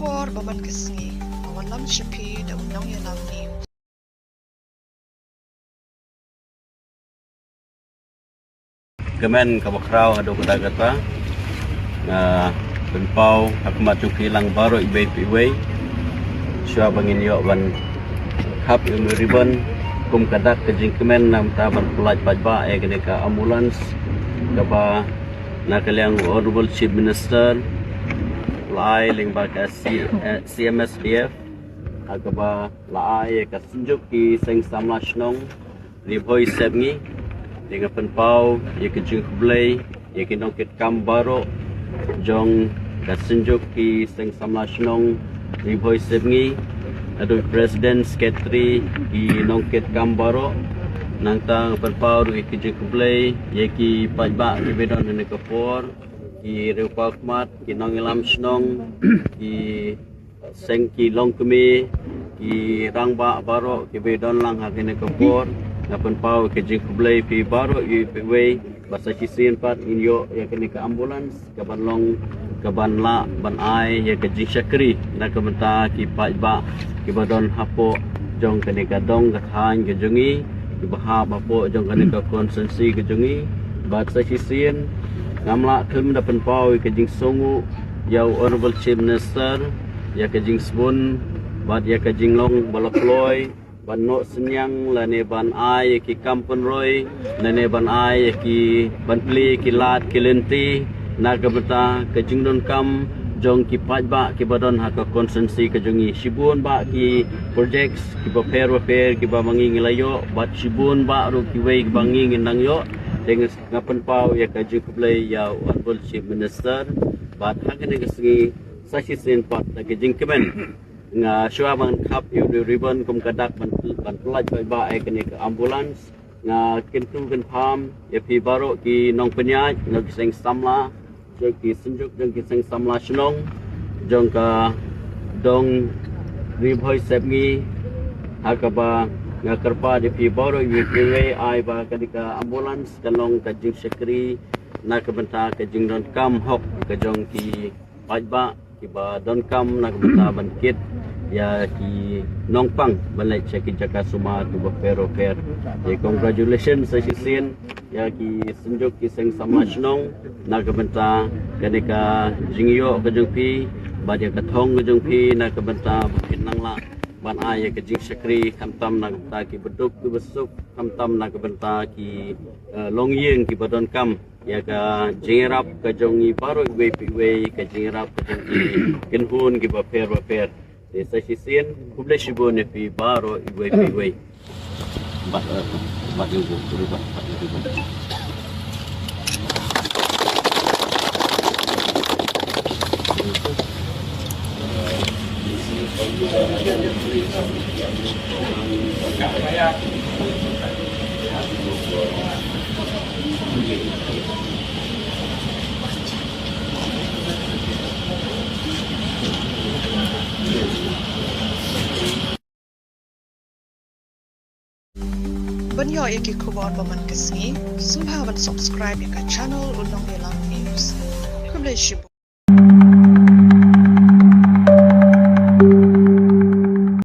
Kapor baman kesngi, awan lam shipi da unang yalam news. Kemen kabakraw ado kadagata na penpau hakmat cuki lang baro ibe ibe sya bangin yo ban kap yung ribbon kum kadak kejing kemen nam taban pulat pajba kene ka ambulans kaba nakaliang honorable chief minister lai ling ba ka CMSDF agaba lai ka sunjuk ki seng samlasnong riboi sebngi dengan penpau ye kejing kublai ye kinongkit kam baro jong kasenjuk ki seng samlasnong riboi sebngi adu presiden sekretari ki nongkit kam baro nangtang penpau ye kejing kublai ye ki pajba ki bedon ne kapor ki rupakmat ki nongilam snong ki seng ki longkemi ki rangba baro ki bedon lang hakene kapor napan pau ke jing kublai pi baro yu pe basa kisin pat inyo ya kene ka ambulans ka banlong ka banla ban ai ya ke jing syakri na ka menta ki pajba ki badon hapo jong kene ka dong ka than ke jungi ki baha bapo jong kene ka konsensi ke jungi basa kisin ngamla kem napan pau ke jing songu ya honorable chief minister ya ke jing spun bat ya ke jing long balakloi ban no senyang lane ban ai ki kampun roy lane ban ai ki ban pli ki lat ki lenti naga beta ke jingdon kam jong ki pajba ki badon ha ka konsensi ke jongi sibun ba ki projects ki paper ki ba mangi ngelayo bat sibun ba ru ki wei bangi ngendang yo dengan ngapen pau ya ka ju kublai ya honorable chief minister bat hagene kesgi sashi sen pat ke jing kemen nga syua man kap yu ribbon kum kadak ban pelaj ba kene ke ambulans nga kintu kan pham ya pi baro ki nong penyaj nga kiseng samla je ki senjuk jong kiseng samla snong jong ka dong ribhoi sebngi hakaba nga kerpa je pi baro yu kiwe ai ba kadika ambulans kalong ka jing sekri na ka benta ka jing don kam hok ka jong ki pajba ki ba don kam na ka benta ban kit ya ki nongpang balai ceki jaka suma tu bapero per ya congratulations sa sisin ya ki senjuk ki seng sama snong na ka benta kadika jingyo ka jungpi ba ya ka thong ka jungpi na ka benta kinang la ban ai ya ka jing sakri kamtam na ka ki beduk tu besuk kamtam na ka benta ki longyeng ki badon kam ya ka jingrap ka jongi paro we ka jingrap ka jongi kinhun ki baper desa sisin kublai shibun pi baro iwe bat yung berubah Banyo iki kubar baman kesngi, sumhawan subscribe ya ka channel unang yalam news. Kublai shibu.